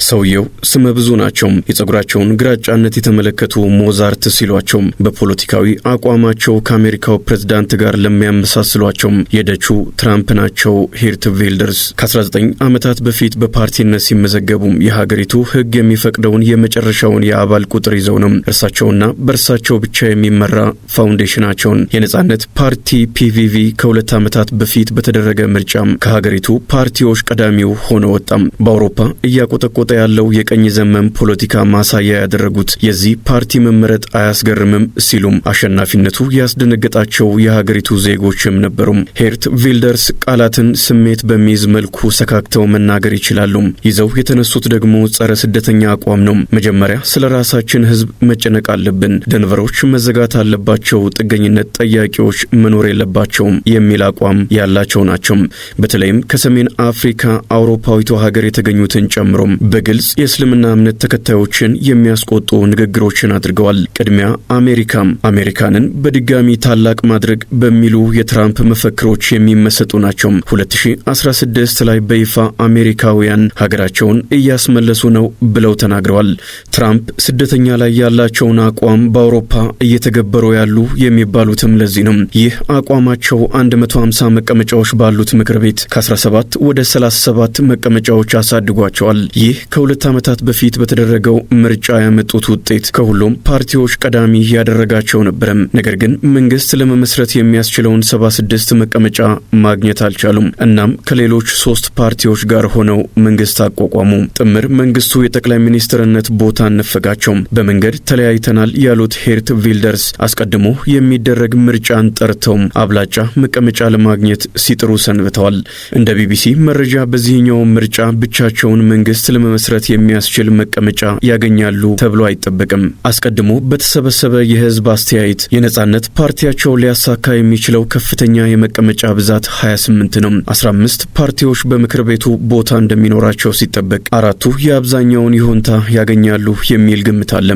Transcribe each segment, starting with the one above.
ሰውየው ስመ ብዙ ናቸው። የጸጉራቸውን ግራጫነት የተመለከቱ ሞዛርት ሲሏቸው፣ በፖለቲካዊ አቋማቸው ከአሜሪካው ፕሬዝዳንት ጋር ለሚያመሳስሏቸው የደቹ ትራምፕ ናቸው። ሂርት ቪልደርስ ከ19 ዓመታት በፊት በፓርቲነት ሲመዘገቡ የሀገሪቱ ሕግ የሚፈቅደውን የመጨረሻውን የአባል ቁጥር ይዘው ነው። እርሳቸውና በእርሳቸው ብቻ የሚመራ ፋውንዴሽናቸውን የነጻነት ፓርቲ ፒቪቪ ከ2 ዓመታት በፊት በተደረገ ምርጫ ከሀገሪቱ ፓርቲዎች ቀዳሚው ሆኖ ወጣም። በአውሮፓ እያቆጠቆጠ ያለው የቀኝ ዘመም ፖለቲካ ማሳያ ያደረጉት የዚህ ፓርቲ መመረጥ አያስገርምም ሲሉም አሸናፊነቱ ያስደነገጣቸው የሀገሪቱ ዜጎችም ነበሩ። ሂርት ቪልደርስ ቃላትን ስሜት በሚይዝ መልኩ ሰካክተው መናገር ይችላሉ። ይዘው የተነሱት ደግሞ ጸረ ስደተኛ አቋም ነው። መጀመሪያ ስለ ራሳችን ሕዝብ መጨነቅ አለብን፣ ደንቨሮች መዘጋት አለባቸው፣ ጥገኝነት ጠያቂዎች መኖር የለባቸውም የሚል አቋም ያላቸው ናቸው። በተለይም ከሰሜን አፍሪካ አውሮፓዊቱ ሀገር የተገኙትን ጨምሮ በግልጽ የእስልምና እምነት ተከታዮችን የሚያስቆጡ ንግግሮችን አድርገዋል። ቅድሚያ አሜሪካንን በድጋሚ ታላቅ ማድረግ በሚሉ የትራምፕ መፈክሮች የሚመሰጡ ናቸው። 2016 ላይ በይፋ አሜሪካውያን ሀገራቸውን እያስመለሱ ነው ብለው ተናግረዋል። ትራምፕ ስደተኛ ላይ ያላቸውን አቋም በአውሮፓ እየተገበሩ ያሉ የሚባሉትም ለዚህ ነው። ይህ አቋማቸው 150 መቀመጫዎች ባሉት ምክር ቤት ከ17 ወደ 37 መቀመጫዎች አሳድጓቸዋል። ይህ ከ2 ዓመታት በፊት በተደረገው ምርጫ ያመጡት ውጤት ከሁሉም ፓርቲዎች ቀዳሚ ያደረጋቸው ነበር። ነገር ግን መንግስት ለመመስረት የሚያስችለውን 76 መቀመጫ ማግኘት አልቻሉም። እናም ከሌሎች 3 ፓርቲዎች ጋር ሆነው መንግስት አቋቋሙ። ጥምር መንግስቱ የጠቅላይ ሚኒስትርነት ቦታ ነፈጋቸው። በመንገድ ተለያይተናል ያሉት ሂርት ቪልደርስ አስቀድሞ የሚደረግ ምርጫን ጠርተው አብላጫ መቀመጫ ለማግኘት ሲጥሩ ሰንብተዋል። እንደ ቢቢሲ መረጃ በዚህኛው ምርጫ ብቻቸውን መንግስት ለመመስረት የሚያስችል መቀመጫ ያገኛሉ ተብሎ አይጠበቅም። አስቀድሞ በተሰበሰበ የህዝብ አስተያየት የነጻነት ፓርቲያቸው ሊያሳካ የሚችለው ከፍተኛ የመቀመጫ ብዛት 28 ነው። 15 ፓርቲዎች በምክር ቤቱ ቦታ እንደሚኖራቸው ሲጠበቅ 4ቱ የአብዛኛውን ይሁንታ ያገኛሉ የሚል ግምት አለ።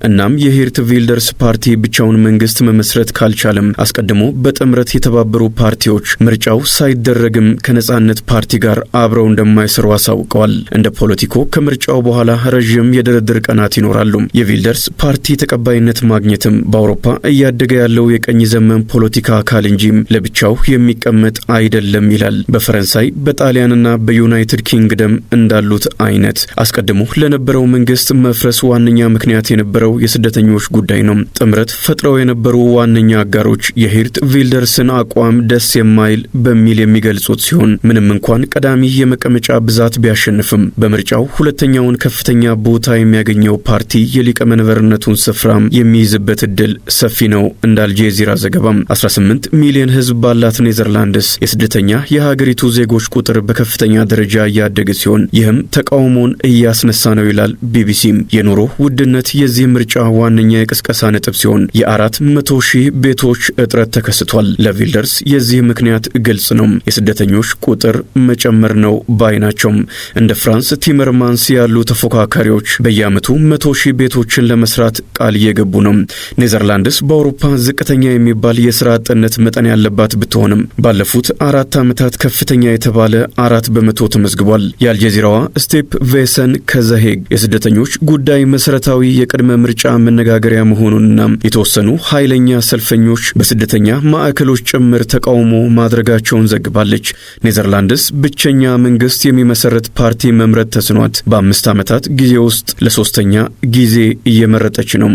እናም የሂርት ቪልደርስ ፓርቲ ብቻውን መንግስት መመስረት ካልቻለም አስቀድሞ በጥምረት የተባበሩ ፓርቲዎች ምርጫው ሳይደረግም ከነጻነት ፓርቲ ጋር አብረው እንደማይሰሩ አሳውቀዋል። እንደ ፖለቲኮ ከምርጫው በኋላ ረዥም የድርድር ቀናት ይኖራሉ። የቪልደርስ ፓርቲ ተቀባይነት ማግኘትም በአውሮፓ እያደገ ያለው የቀኝ ዘመን ፖለቲካ አካል እንጂ ለብቻው የሚቀመጥ አይደለም ይላል። በፈረንሳይ በጣሊያንና በዩናይትድ ኪንግደም እንዳሉት አይነት አስቀድሞ ለነበረው መንግስት መፍረስ ዋነኛ ምክንያት የነበረው የስደተኞች ጉዳይ ነው። ጥምረት ፈጥረው የነበሩ ዋነኛ አጋሮች የሂርት ቪልደርስን አቋም ደስ የማይል በሚል የሚገልጹት ሲሆን ምንም እንኳን ቀዳሚ የመቀመጫ ብዛት ቢያሸንፍም በምርጫው ሁለተኛውን ከፍተኛ ቦታ የሚያገኘው ፓርቲ የሊቀመንበርነቱን ስፍራ የሚይዝበት እድል ሰፊ ነው። እንደ አልጄዚራ ዘገባም 18 ሚሊዮን ህዝብ ባላት ኔዘርላንድስ የስደተኛ የሀገሪቱ ዜጎች ቁጥር በከፍተኛ ደረጃ እያደገ ሲሆን ይህም ተቃውሞን እያስነሳ ነው ይላል ቢቢሲም። የኑሮ ውድነት የዚህ ምርጫ ዋነኛ የቅስቀሳ ነጥብ ሲሆን የ400,000 ቤቶች እጥረት ተከስቷል። ለቪልደርስ የዚህ ምክንያት ግልጽ ነው፣ የስደተኞች ቁጥር መጨመር ነው ባይ ናቸው። እንደ ፍራንስ ቲመርማንስ ያሉ ተፎካካሪዎች በየዓመቱ 100,000 ቤቶችን ለመስራት ቃል እየገቡ ነው። ኔዘርላንድስ በአውሮፓ ዝቅተኛ የሚባል የሥራ አጥነት መጠን ያለባት ብትሆንም ባለፉት 4 ዓመታት ከፍተኛ የተባለ 4 በመቶ ተመዝግቧል። የአልጄዚራዋ ስቴፕ ቬሰን ከዘሄግ የስደተኞች ጉዳይ መሰረታዊ የቅድመ ምርጫ መነጋገሪያ መሆኑንና የተወሰኑ ኃይለኛ ሰልፈኞች በስደተኛ ማዕከሎች ጭምር ተቃውሞ ማድረጋቸውን ዘግባለች። ኔዘርላንድስ ብቸኛ መንግስት የሚመሰረት ፓርቲ መምረጥ ተስኗት በ5 ዓመታት ጊዜ ውስጥ ለ3ኛ ጊዜ እየመረጠች ነው።